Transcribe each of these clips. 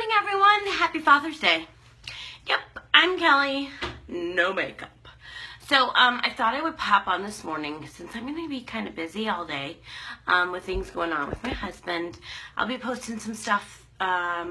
morning, everyone. Happy Father's Day. Yep, I'm Kelly. No makeup. So I thought I would pop on this morning since I'm going to be kind of busy all day with things going on with my husband. I'll be posting some stuff a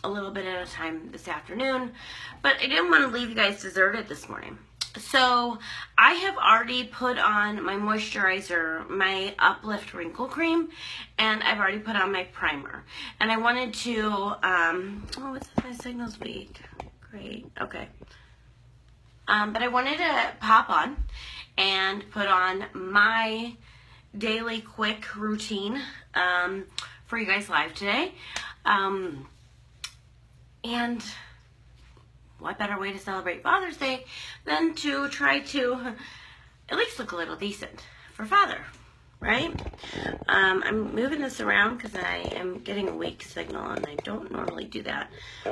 little bit at a time this afternoon, but I didn't want to leave you guys deserted this morning. So I have already put on my moisturizer, my Uplift Wrinkle Cream, and I've already put on my primer. And I wanted to, oh, it's my signal's weak. Great, okay. But I wanted to pop on and put on my daily quick routine for you guys live today. And what better way to celebrate Father's Day than to try to at least look a little decent for Father, right? I'm moving this around because I am getting a weak signal and I don't normally do that,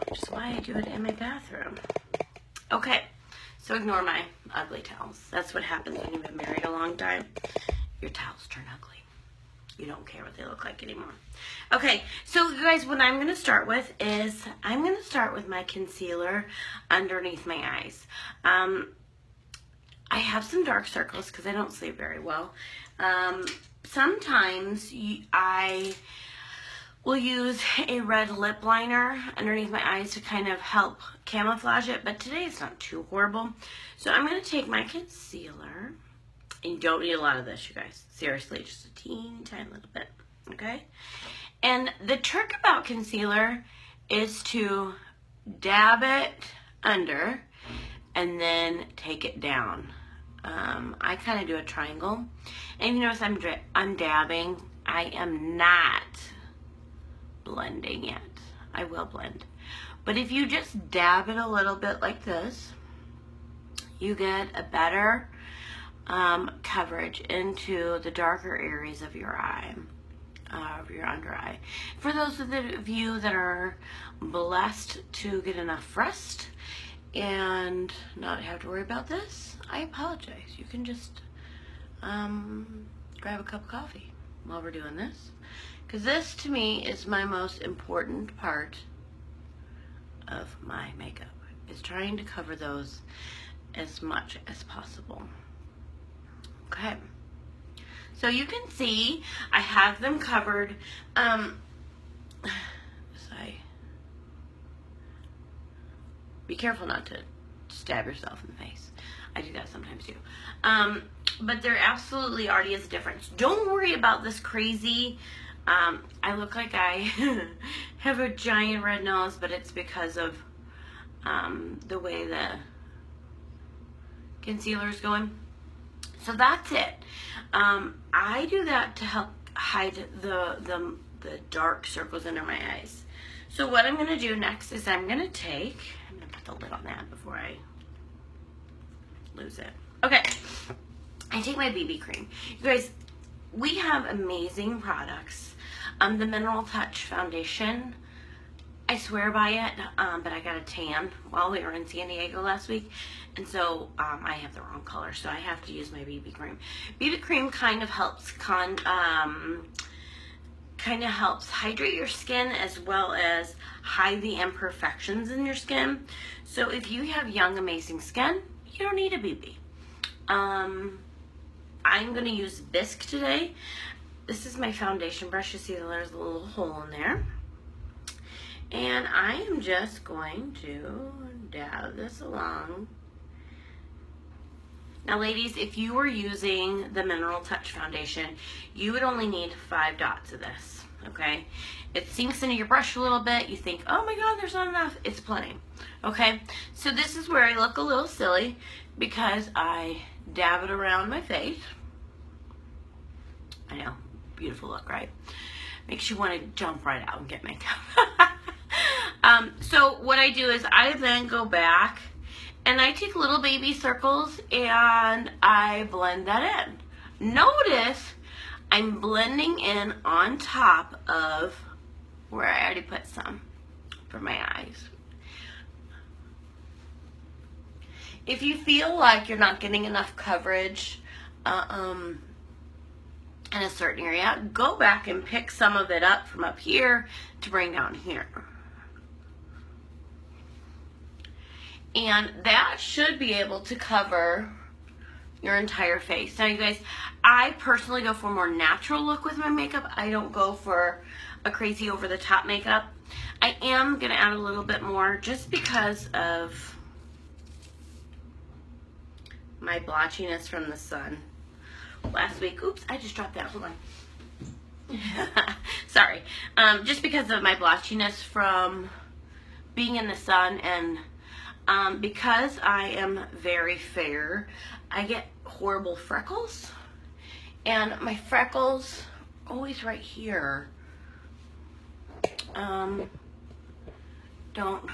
which is why I do it in my bathroom. Okay, so ignore my ugly towels. That's what happens when you've been married a long time. Your towels turn ugly. You don't care what they look like anymore. Okay, so you guys, what I'm going to start with is I'm going to start with my concealer underneath my eyes. I have some dark circles because I don't sleep very well. Sometimes I will use a red lip liner underneath my eyes to kind of help camouflage it, but today it's not too horrible. So I'm going to take my concealer. And you don't need a lot of this, you guys. Seriously, just a teeny tiny little bit, okay? And the trick about concealer is to dab it under and then take it down. I kind of do a triangle. And you notice I'm dabbing. I am not blending yet. I will blend. But if you just dab it a little bit like this, you get a better coverage into the darker areas of your eye, of your under eye. For those of you that are blessed to get enough rest and not have to worry about this, I apologize. You can just grab a cup of coffee while we're doing this, because this to me is my most important part of my makeup, is trying to cover those as much as possible. Okay, so you can see I have them covered. Be careful not to stab yourself in the face. I do that sometimes too. But there absolutely already is a difference. Don't worry about this crazy. I look like I have a giant red nose, but it's because of the way the concealer is going. So that's it. I do that to help hide the dark circles under my eyes. So what I'm going to do next is I'm going to put the lid on that before I lose it. Okay. I take my BB cream. You guys, we have amazing products. The Mineral Touch Foundation, I swear by it, but I got a tan while we were in San Diego last week, and so I have the wrong color, so I have to use my BB cream. BB cream kind of helps hydrate your skin as well as hide the imperfections in your skin. So if you have young, amazing skin, you don't need a BB. I'm going to use Bisque today. This is my foundation brush. You see there's a little hole in there. And I am just going to dab this along. Now ladies, if you were using the Mineral Touch Foundation, you would only need 5 dots of this, okay? It sinks into your brush a little bit. You think, oh my God, there's not enough. It's plenty, okay? So this is where I look a little silly because I dab it around my face. I know, beautiful look, right? Makes you want to jump right out and get makeup. So what I do is I then go back and I take little baby circles and I blend that in. Notice I'm blending in on top of where I already put some for my eyes. If you feel like you're not getting enough coverage in a certain area, go back and pick some of it up from up here to bring down here. And that should be able to cover your entire face. Now, you guys, I personally go for a more natural look with my makeup. I don't go for a crazy over-the-top makeup. I am going to add a little bit more just because of my blotchiness from the sun. Last week, oops, I just dropped that. Hold on. Sorry. Just because of my blotchiness from being in the sun, and because I am very fair, I get horrible freckles, and my freckles always right here don't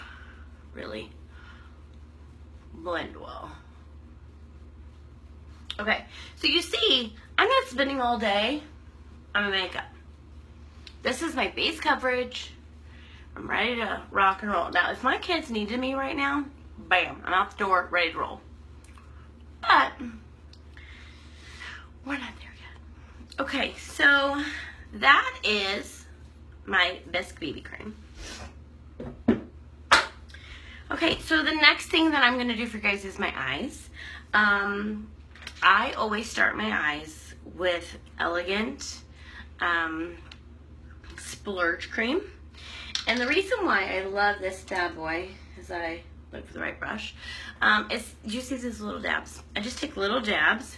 really blend well. Okay, so you see, I'm not spending all day on my makeup. This is my base coverage. I'm ready to rock and roll. Now, if my kids needed me right now, bam, I'm out the door, ready to roll. But we're not there yet. Okay, so that is my Bisque BB cream. Okay, so the next thing that I'm going to do for you guys is my eyes. I always start my eyes with Elegant Splurge Cream. And the reason why I love this bad boy is that I look for the right brush. You see these little dabs. I just take little dabs.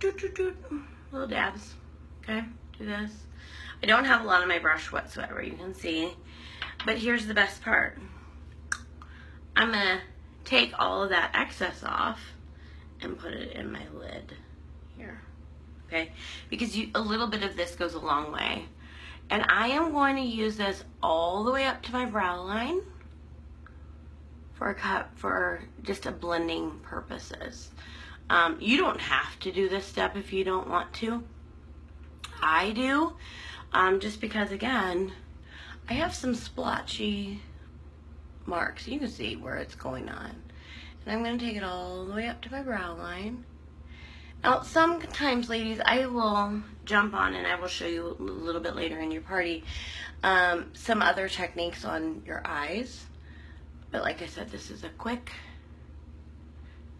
Little dabs. Okay, do this. I don't have a lot on my brush whatsoever, you can see. But here's the best part. I'm going to take all of that excess off and put it in my lid here. Okay, because a little bit of this goes a long way. And I am going to use this all the way up to my brow line for just a blending purposes. You don't have to do this step if you don't want to. I do, just because, again, I have some splotchy marks. You can see where it's going on. And I'm going to take it all the way up to my brow line. Now, sometimes, ladies, I will jump on, and I will show you a little bit later in your party, some other techniques on your eyes. But like I said, this is a quick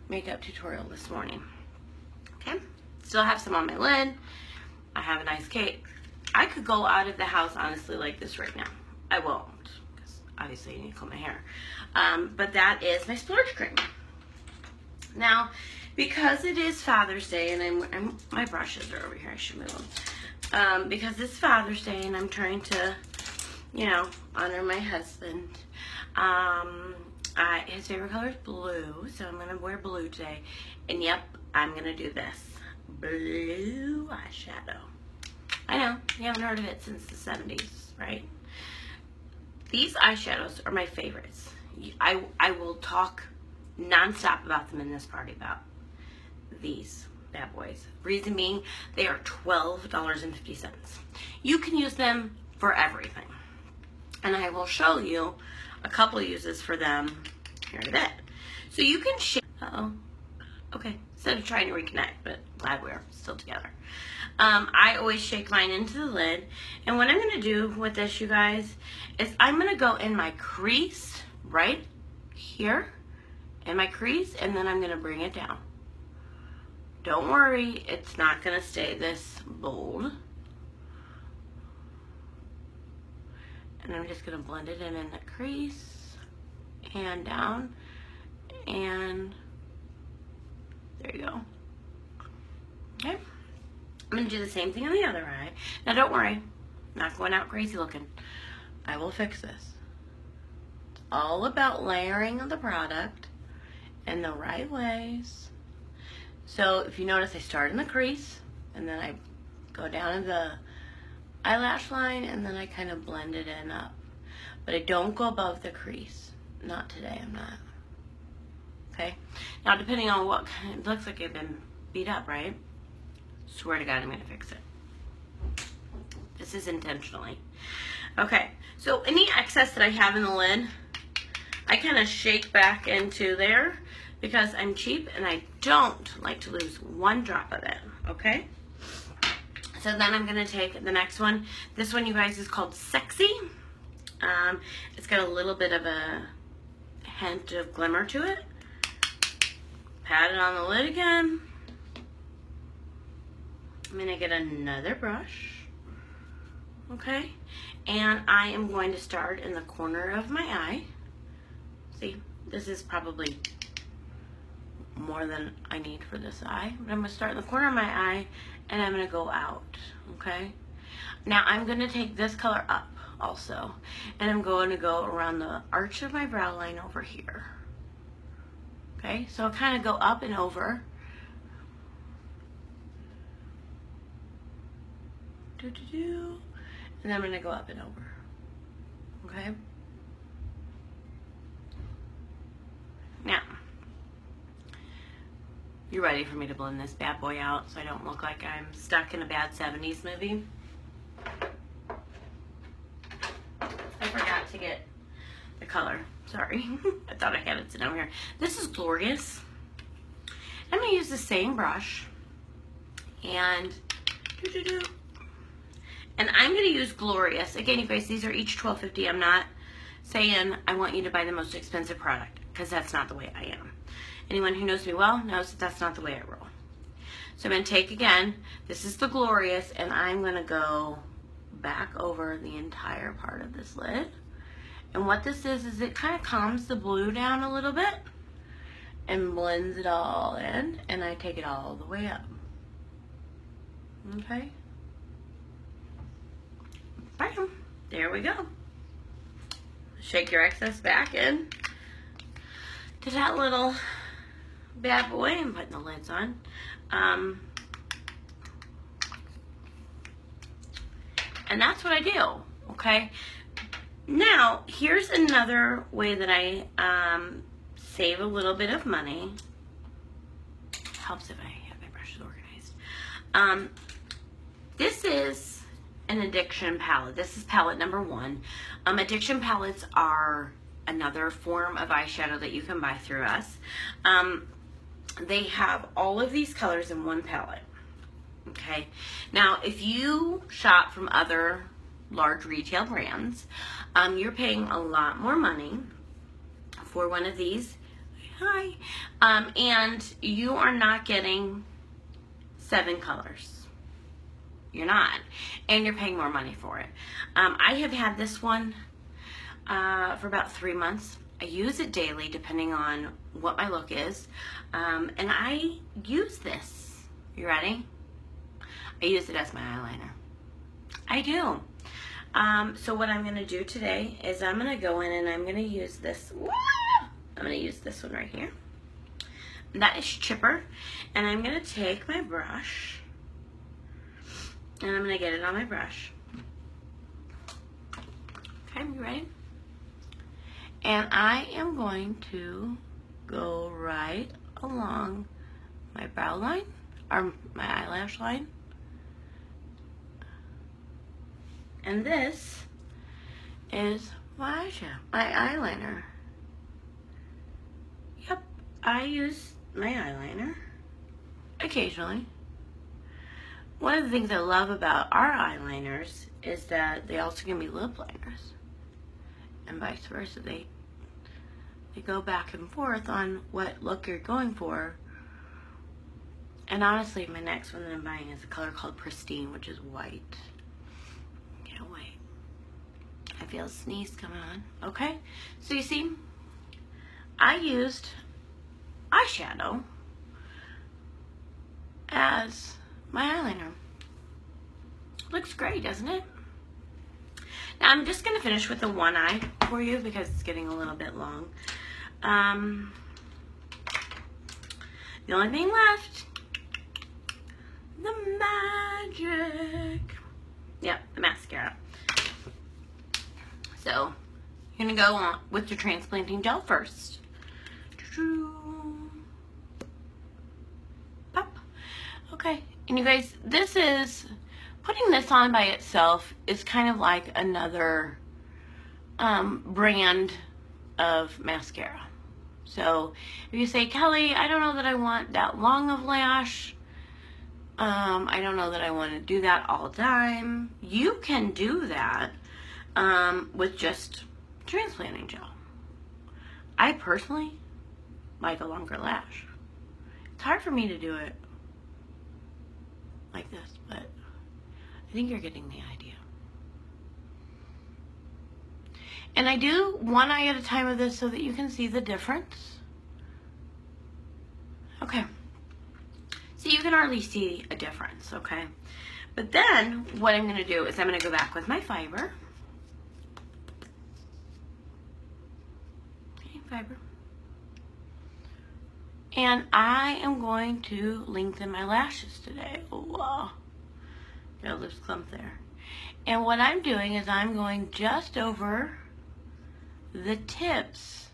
makeup tutorial this morning. Okay? Still have some on my lid. I have a nice cake. I could go out of the house, honestly, like this right now. I won't, because obviously I need to comb my hair. But that is my Splurge Cream. Now, because it is Father's Day, and my brushes are over here, I should move them. Because it's Father's Day, and I'm trying to, you know, honor my husband. His favorite color is blue, so I'm going to wear blue today. And yep, I'm going to do this. Blue eyeshadow. I know, you haven't heard of it since the 70s, right? These eyeshadows are my favorites. I will talk nonstop about them in this party, about these bad boys. Reason being, they are $12.50. You can use them for everything. And I will show you a couple uses for them here in a bit. So you can shake, okay, instead of trying to reconnect, but glad we're still together. I always shake mine into the lid. And what I'm going to do with this, you guys, is I'm going to go in my crease right here, in my crease, and then I'm going to bring it down. Don't worry, it's not going to stay this bold. And I'm just going to blend it in the crease and down, and there you go. Okay, I'm going to do the same thing on the other eye. Now don't worry, I'm not going out crazy looking. I will fix this. It's all about layering of the product in the right ways. So if you notice, I start in the crease, and then I go down to the eyelash line, and then I kind of blend it in up. But I don't go above the crease. Not today, I'm not. Okay? Now, depending on what, it looks like I've been beat up, right? Swear to God, I'm going to fix it. This is intentionally. Okay, so any excess that I have in the lid, I kind of shake back into there because I'm cheap and I don't like to lose one drop of it, okay? So then I'm going to take the next one. This one, you guys, is called Sexy. It's got a little bit of a hint of glimmer to it. Pat it on the lid again. I'm going to get another brush. Okay. And I am going to start in the corner of my eye. See, this is probably more than I need for this eye. But I'm going to start in the corner of my eye and I'm going to go out. Okay. Now I'm going to take this color up also. And I'm going to go around the arch of my brow line over here. Okay. So I'll kind of go up and over. And then I'm going to go up and over. Okay. Now, you ready for me to blend this bad boy out so I don't look like I'm stuck in a bad 70s movie? I forgot to get the color. Sorry. I thought I had it sitting over here. This is Glorious. I'm going to use the same brush. And I'm going to use Glorious. Again, you guys, these are each $12.50. I'm not saying I want you to buy the most expensive product, because that's not the way I am. Anyone who knows me well knows that that's not the way I roll. So I'm going to take, again, this is the Glorious, and I'm going to go back over the entire part of this lid. And what this is it kind of calms the blue down a little bit and blends it all in, and I take it all the way up. Okay? Bam. There we go. Shake your excess back in to that little bad boy. I'm putting the lids on. And that's what I do. Okay. Now, here's another way that I save a little bit of money. Helps if I have my brushes organized. This is an Addiction palette. This is palette number 1. Addiction palettes are another form of eyeshadow that you can buy through us. They have all of these colors in one palette. Okay. Now, if you shop from other large retail brands, you're paying a lot more money for one of these. Hi. And you are not getting 7 colors. You're not. And you're paying more money for it. I have had this one for about 3 months. I use it daily depending on what my look is. And I use this. You ready? I use it as my eyeliner. I do. So what I'm going to do today is I'm going to go in and I'm going to use this. I'm going to use this one right here. That is Chipper. And I'm going to take my brush. And I'm going to get it on my brush. Okay, you ready? And I am going to go right along my brow line, or my eyelash line. And this is my eyeliner. Yep, I use my eyeliner occasionally. One of the things I love about our eyeliners is that they also can be lip liners, and vice versa. They go back and forth on what look you're going for. And honestly, my next one that I'm buying is a color called Pristine, which is white. Can't wait. I feel a sneeze coming on. Okay, so you see, I used eyeshadow as my eyeliner. Looks great, doesn't it? Now I'm just going to finish with the one eye for you because it's getting a little bit long. The only thing left, the magic. Yep, the mascara. So you're going to go on with your transplanting gel first. Pop. Okay. And you guys, this is, putting this on by itself is kind of like another brand of mascara. So if you say, Kelly, I don't know that I want that long of lash, I don't know that I want to do that all the time, you can do that with just transplanting gel. I personally like a longer lash. It's hard for me to do it like this, but I think you're getting the idea. And I do one eye at a time of this so that you can see the difference. Okay. So you can hardly see a difference, okay? But then what I'm going to do is I'm going to go back with my fiber. Okay, fiber. And I am going to lengthen my lashes today. Oh, wow. Got a lips clump there. And what I'm doing is I'm going just over the tips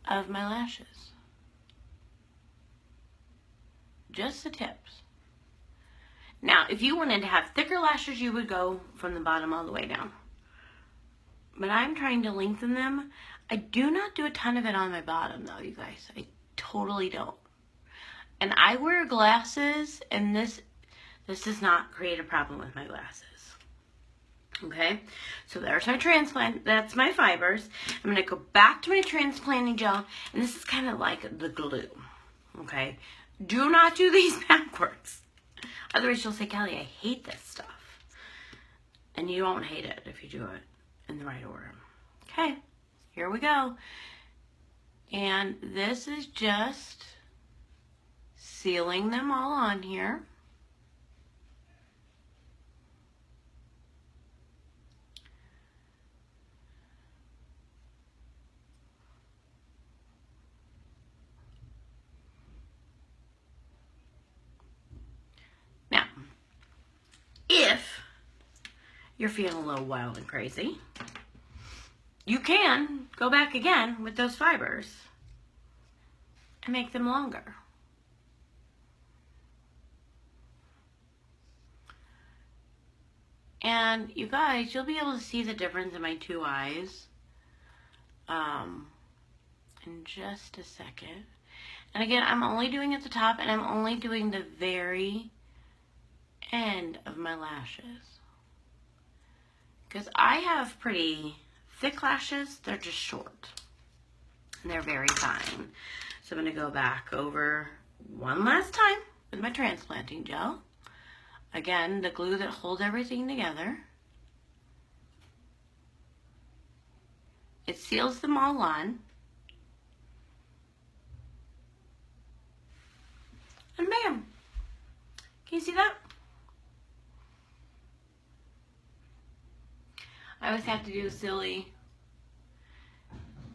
of my lashes. Just the tips. Now, if you wanted to have thicker lashes, you would go from the bottom all the way down. But I'm trying to lengthen them. I do not do a ton of it on my bottom, though, you guys. I totally don't. And I wear glasses, and this does not create a problem with my glasses. Okay, so there's my transplant. That's my fibers. I'm going to go back to my transplanting gel, and this is kind of like the glue. Okay, do not do these backwards. Otherwise, you'll say, Kelly, I hate this stuff. And you won't hate it if you do it in the right order. Okay, here we go. And this is just sealing them all on here. Now, if you're feeling a little wild and crazy, you can go back again with those fibers and make them longer. And you guys, you'll be able to see the difference in my two eyes in just a second. And again, I'm only doing at the top, and I'm only doing the very end of my lashes. Because I have pretty thick lashes, they're just short. And they're very fine. So I'm going to go back over one last time with my transplanting gel. Again, the glue that holds everything together. It seals them all on. And bam! Can you see that? I always have to do a silly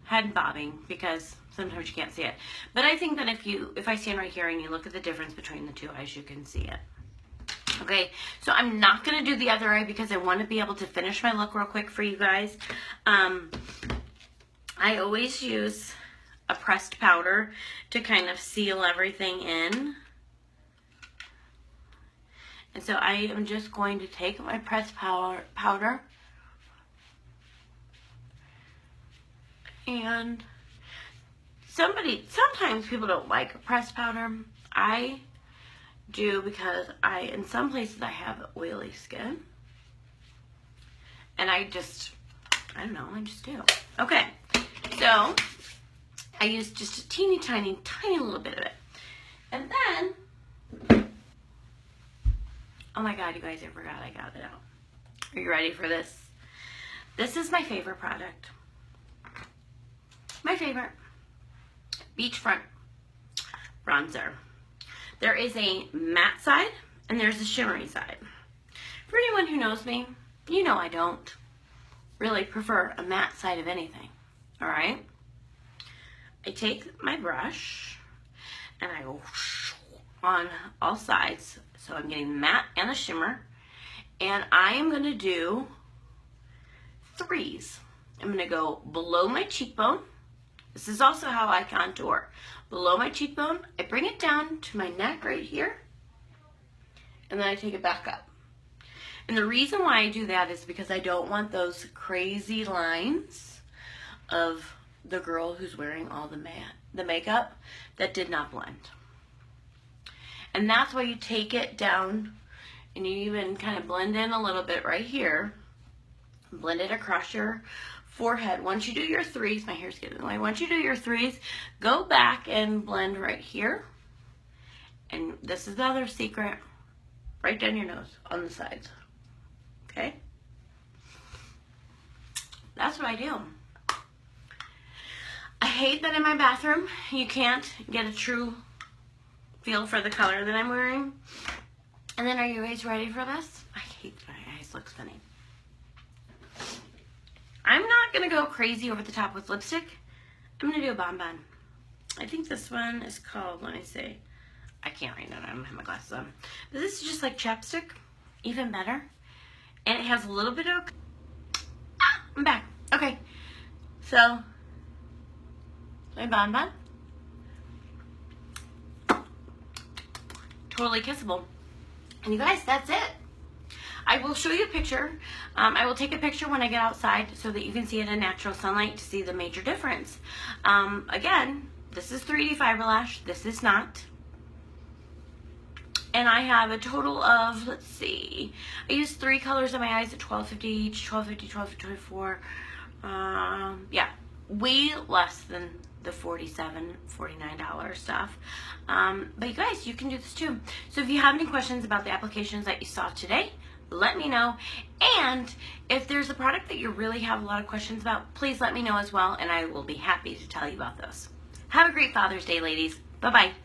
head bobbing because sometimes you can't see it. But I think that if I stand right here and you look at the difference between the two eyes, you can see it. Okay, so I'm not going to do the other eye because I want to be able to finish my look real quick for you guys. I always use a pressed powder to kind of seal everything in. And so I am just going to take my pressed powder and sometimes people don't like pressed powder. I do because in some places I have oily skin. And I just do. Okay, so I use just a teeny tiny little bit of it. And then, oh my God, you guys, I forgot I got it out. Are you ready for this? This is my favorite product. My favorite. Beachfront bronzer. There is a matte side and there's a shimmery side. For anyone who knows me, you know I don't really prefer a matte side of anything. Alright? I take my brush and I go on all sides. So I'm getting the matte and the shimmer. And I am going to do threes. I'm going to go below my cheekbone. This is also how I contour. Below my cheekbone, I bring it down to my neck right here. And then I take it back up. And the reason why I do that is because I don't want those crazy lines of the girl who's wearing all the makeup that did not blend. And that's why you take it down and you even kind of blend in a little bit right here Blend it across your forehead. Once you do your threes, my hair's getting in the way. Once you do your threes, go back and blend right here. And this is the other secret. Right down your nose on the sides. Okay? That's what I do. I hate that in my bathroom you can't get a true feel for the color that I'm wearing. And then, are you guys ready for this? I hate that my eyes look funny. I'm not going to go crazy over the top with lipstick. I'm going to do a bonbon. I think this one is called, let me see. I can't read it. I don't have my glasses on. But this is just like chapstick. Even better. And it has a little bit of... I'm back. Okay. So, my bonbon. Totally kissable. And you guys, that's it. I will show you a picture. I will take a picture when I get outside so that you can see it in natural sunlight to see the major difference. Again, this is 3D Fiberlash. This is not. And I have a total of, let's see, I used 3 colors on my eyes at $12.50 each, $12.50, $12.50, $24. Yeah, way less than the $47, $49 stuff. But you guys, you can do this too. So if you have any questions about the applications that you saw today, let me know. And if there's a product that you really have a lot of questions about, please let me know as well, and I will be happy to tell you about those. Have a great Father's Day, ladies. Bye-bye.